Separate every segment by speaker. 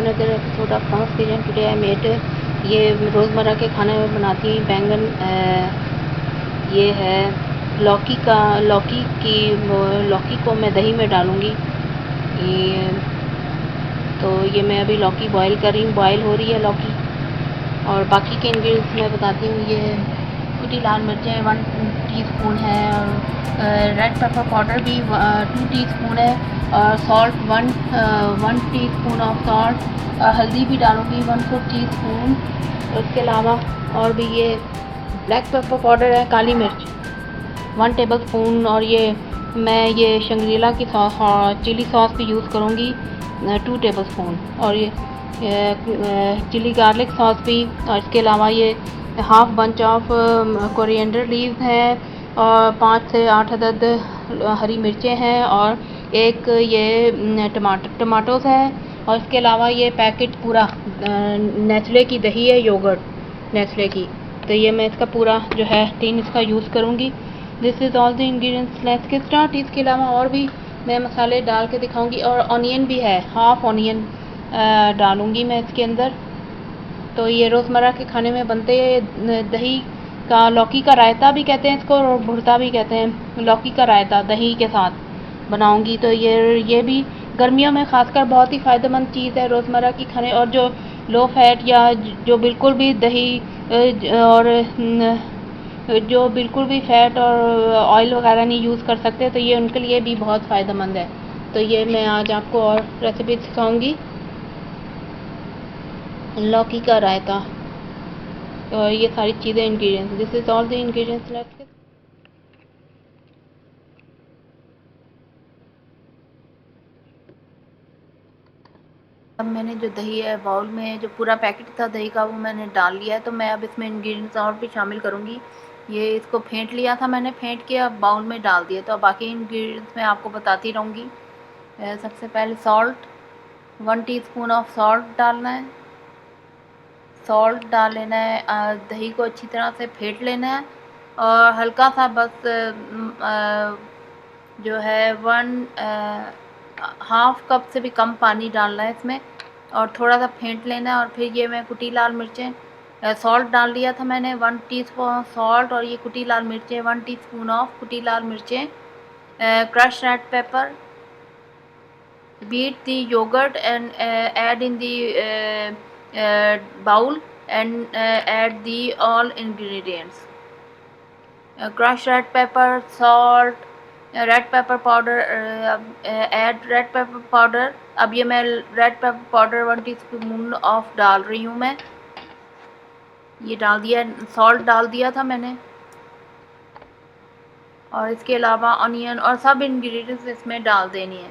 Speaker 1: another episode of Thomas Kitchen. Today I made ये रोज़मर्रा के खाने में बनाती हूँ बैंगन। ये है लौकी को मैं दही में डालूँगी। ये तो ये मैं अभी लौकी बॉईल कर रही हूँ, बॉईल हो रही है लौकी। और बाकी के इंग्रेडिएंट्स मैं बताती हूँ। ये कुटी लाल मिर्चें 1 टीस्पून है, और रेड पेपर पाउडर भी 2 टीस्पून है, और सॉल्ट 1 टीस्पून ऑफ सॉल्ट, हल्दी भी डालूँगी 1/4 टीस्पून। उसके अलावा और भी ये ब्लैक पेपर पाउडर है, काली मिर्च 1 टेबलस्पून, और मैं शंग्रीला की सॉस और चिली सॉस भी यूज़ करूँगी 2 टेबलस्पून, और ये चिली गार्लिक सॉस भी। और इसके अलावा ये half bunch of coriander leaves हैं, और 5 से 8 अदद हरी मिर्चें हैं, और एक ये टमाटोस है। और इसके अलावा ये पैकेट पूरा नेस्ले की दही है, योगर्ट नेस्ले की। तो ये मैं इसका पूरा जो है टीन इसका यूज़ करूँगी। This is all the ingredients. Let's get start. इसके अलावा और भी मैं मसाले डाल के दिखाऊंगी, और ऑनियन भी है, हाफ ऑनियन डालूंगी मैं इसके अंदर। तो ये रोज़मर्रा के खाने में बनते हैं। दही का लौकी का रायता भी कहते हैं इसको, और भुर्ता भी कहते हैं। लौकी का रायता दही के साथ बनाऊंगी। तो ये भी गर्मियों में खासकर बहुत ही फ़ायदेमंद चीज़ है रोज़मर्रा की खाने। और जो लो फैट या जो बिल्कुल भी दही और जो बिल्कुल भी फ़ैट और ऑयल वगैरह नहीं यूज़ कर सकते, तो ये उनके लिए भी बहुत फ़ायदेमंद है। तो ये मैं आज आपको और रेसिपी सिखाऊंगी, लौकी का रायता। और ये सारी चीज़ें ingredients, this is all the ingredients. Let's get. अब मैंने जो दही है बाउल में, जो पूरा पैकेट था दही का, वो मैंने डाल लिया है। तो मैं अब इसमें इंग्रेडिएंट्स और भी शामिल करूँगी। ये इसको फेंट लिया था मैंने, फेंट के अब बाउल में डाल दिया। तो अब बाकी इंग्रेडिएंट्स मैं आपको बताती रहूँगी। सबसे पहले सॉल्ट 1 टीस्पून ऑफ सॉल्ट डालना है। सॉल्ट डाल लेना है, दही को अच्छी तरह से फेंट लेना है, और हल्का सा बस जो है 1/2 कप से भी कम पानी डालना है इसमें, और थोड़ा सा फेंट लेना है। और फिर ये मैं कुटी लाल मिर्चें, सॉल्ट डाल दिया था मैंने 1 टीस्पून सॉल्ट, और ये कुटी लाल मिर्चें 1 टीस्पून ऑफ कुटी लाल मिर्चें, crush red pepper, beat the yogurt and add in the bowl, and add the all ingredients, crush red pepper, salt, red pepper powder, add red pepper powder. अब ये मैं red pepper powder 1 teaspoon of डाल रही हूँ मैं। ये डाल दिया, सॉल्ट डाल दिया था मैंने। और इसके अलावा अनियन और सब इंग्रेडिएंट्स इसमें डाल देनी है,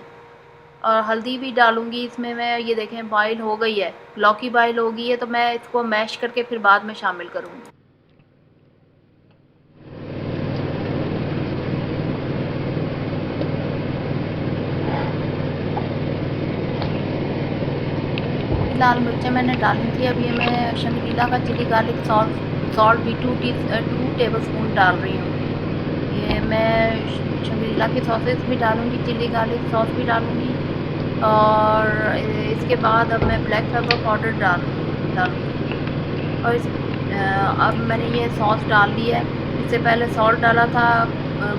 Speaker 1: और हल्दी भी डालूंगी इसमें मैं। ये देखें बॉईल हो गई है, लौकी बॉईल हो गई है। तो मैं इसको मैश करके फिर बाद में शामिल करूँगी। लाल मिर्चें मैंने डाली थी। अब ये मैं शंग्रीला का चिली गार्लिक सॉल्ट भी 2 टेबलस्पून डाल रही हूँ। ये मैं शंग्रीला की सॉसेस भी डालूँगी, चिली गार्लिक सॉस भी डालूँगी। और इसके बाद अब मैं ब्लैक पेपर पाउडर डालूँगी। और अब मैंने ये सॉस डाल ली है। इससे पहले सॉल्ट डाला था,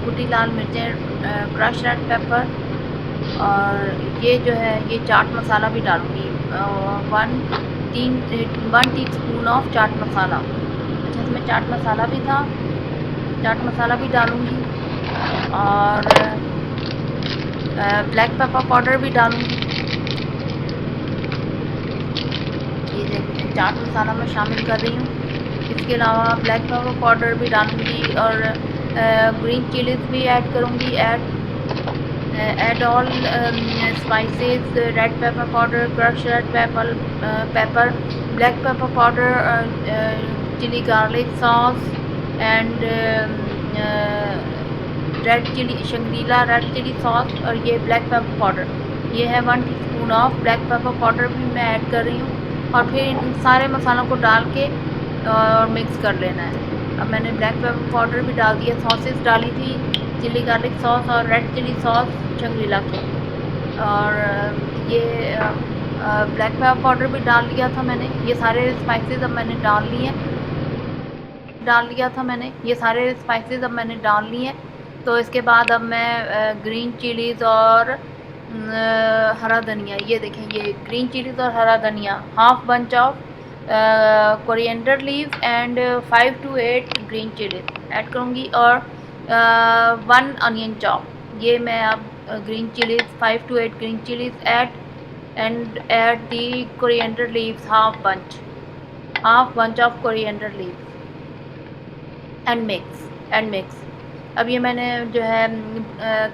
Speaker 1: कुटी लाल मिर्चें, क्रश रेड पेपर, और ये जो है ये चाट मसाला भी डालूँगी 1 टीस्पून ऑफ चाट मसाला। अच्छा, इसमें चाट मसाला भी था, चाट मसाला भी डालूँगी। और ब्लैक पेपर पाउडर भी डालूँगी। ये देखिए चाट मसाला मैं शामिल कर रही हूँ। इसके अलावा ब्लैक पेपर पाउडर भी डालूँगी, और ग्रीन चिलीज भी ऐड करूँगी। Add all spices, red pepper powder, crushed red pepper, black pepper powder, chili garlic sauce, and red chili Shangrila red chili sauce, और ये ब्लैक पेपर पाउडर। ये है 1 teaspoon of black pepper powder भी मैं add कर रही हूँ। और फिर इन सारे मसालों को डाल के और मिक्स कर लेना है। अब मैंने ब्लैक पेपर पाउडर भी डाल दिया, सॉसेस डाली थी, चिली गार्लिक सॉस और रेड चिली सॉस शंग्रीला की। और ये ब्लैक पेपर पाउडर भी डाल लिया था मैंने। ये सारे स्पाइसेस अब मैंने डाल लिए अब मैंने डाल लिए। तो इसके बाद अब मैं ग्रीन चिलीज़ और हरा धनिया, ये देखें, ये ग्रीन चिलीज़ और हरा धनिया, half bunch of coriander leaves and 5 to 8 green chillies add करूँगी और 1 अनियन चॉप। ये मैं अब green chillies 5 to 8 green chillies add the coriander leaves, half bunch of coriander leaves and mix। अब ये मैंने जो है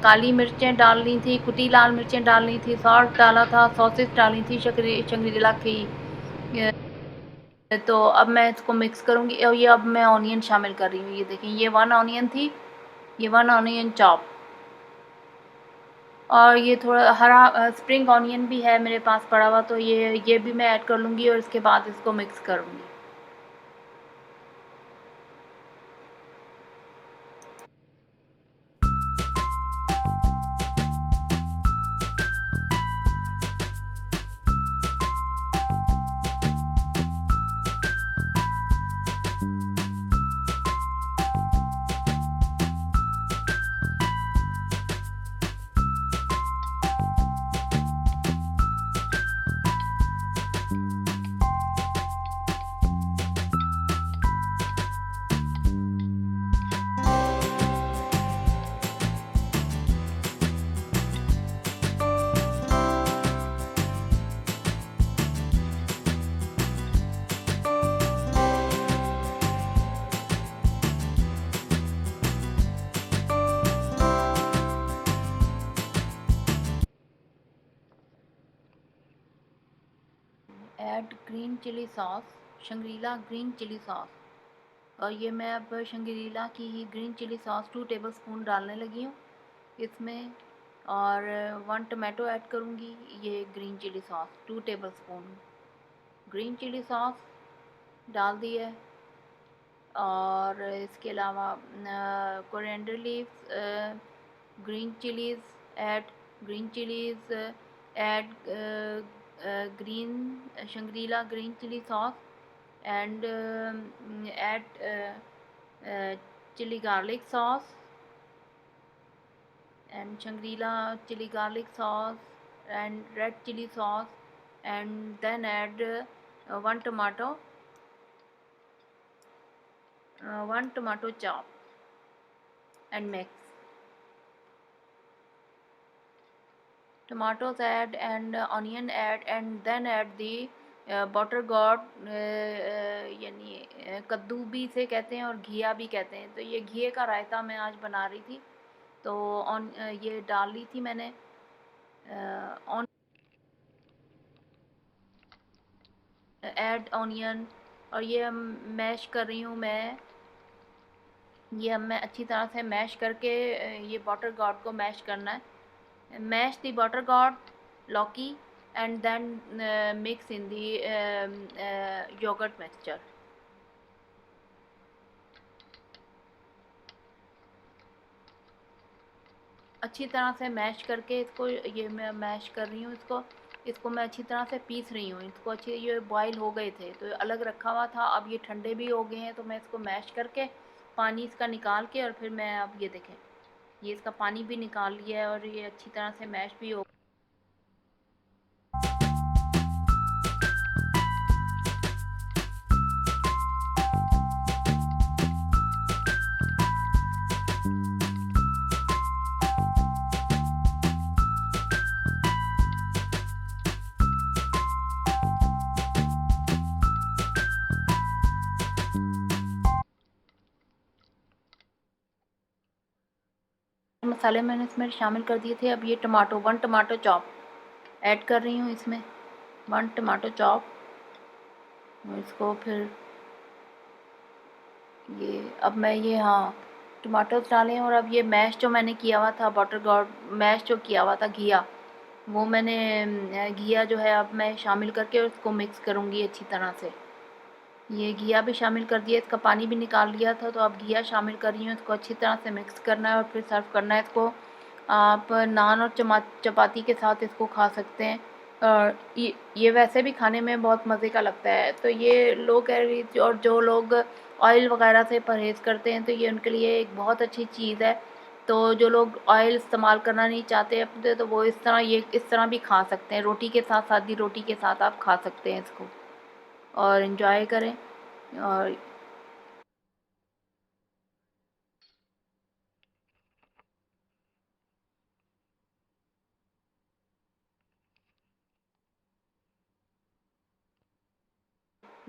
Speaker 1: काली मिर्चें डालनी थी, कुटी लाल मिर्चें डालनी थी, सॉल्ट डाला था, सॉसेस डालनी थी शंग्रीला की। तो अब मैं इसको मिक्स करूँगी और ये अब मैं ऑनियन शामिल कर रही हूँ। ये देखें, ये 1 ऑनियन थी, ये 1 ऑनियन चॉप, और ये थोड़ा हरा स्प्रिंग ऑनियन भी है मेरे पास पड़ा हुआ, तो ये भी मैं ऐड कर लूँगी और इसके बाद इसको मिक्स करूँगी। Add green chili sauce, Shangrila green chili sauce, और ये मैं अब शंग्रीला की ही ग्रीन चिली सॉस 2 टेबलस्पून डालने लगी हूँ इसमें, और 1 टमाटो ऐड करूँगी। ये green chili sauce 2 tablespoon green chili sauce डाल दी है, और इसके अलावा coriander leaves, green chillies add, green Shangrila green chili sauce and add chili garlic sauce and Shangri-La chili garlic sauce and red chili sauce, and then add 1 tomato, 1 tomato chop and mix. Tomatoes add and onion add, and then add the butter God, यानी कद्दू भी इसे कहते हैं और घिया भी कहते हैं। तो ये घिए का रायता मैं आज बना रही थी, तो ये डाल ली थी मैंने ऐड ऑनियन, और ये मैश कर रही हूँ मैं। ये अब मैं अच्छी तरह से मैश करके ये बटर गॉड को मैश करना है। मैश द बटर गॉड लौकी and then mix in the yogurt mixture। अच्छी तरह से मैश करके इसको, ये मैं मैश कर रही हूँ इसको मैं अच्छी तरह से पीस रही हूँ इसको। अच्छे ये बॉईल हो गए थे तो अलग रखा हुआ था, अब ये ठंडे भी हो गए हैं, तो मैं इसको मैश करके पानी इसका निकाल के, और फिर मैं अब ये देखें, ये इसका पानी भी निकाल लिया है और ये अच्छी तरह से मैश भी हो। मसाले मैंने इसमें शामिल कर दिए थे। अब ये 1 टमाटो चॉप ऐड कर रही हूँ इसमें, 1 टमाटो चॉप, इसको फिर ये अब मैं ये टमाटोज डालें, और अब ये मैश जो मैंने किया हुआ था, बटर गॉड मैश जो किया हुआ था घिया, वो मैंने घिया जो है अब मैं शामिल करके उसको मिक्स करूँगी अच्छी तरह से। ये घिया भी शामिल कर दिया, इसका पानी भी निकाल लिया था, तो अब घिया शामिल कर रही हूँ। इसको अच्छी तरह से मिक्स करना है और फिर सर्व करना है इसको। आप नान और चपाती के साथ इसको खा सकते हैं। और ये वैसे भी खाने में बहुत मज़े का लगता है। तो ये लो कैलोरी और जो लोग ऑयल वगैरह से परहेज़ करते हैं तो ये उनके लिए एक बहुत अच्छी चीज़ है। तो जो लोग ऑयल इस्तेमाल करना नहीं चाहते अपने तो वो इस तरह भी खा सकते हैं। रोटी के साथ सादी रोटी के साथ आप खा सकते हैं इसको और एंजॉय करें। और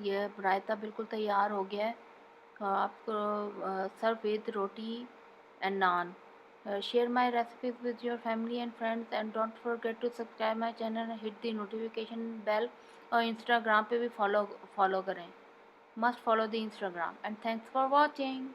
Speaker 1: ये रायता बिल्कुल तैयार हो गया है। आपको serve with roti and naan. Share my recipes with your family and friends and don't forget to subscribe my channel and hit the notification bell और इंस्टाग्राम पे भी फॉलो फॉलो करें, must follow the Instagram and thanks for watching.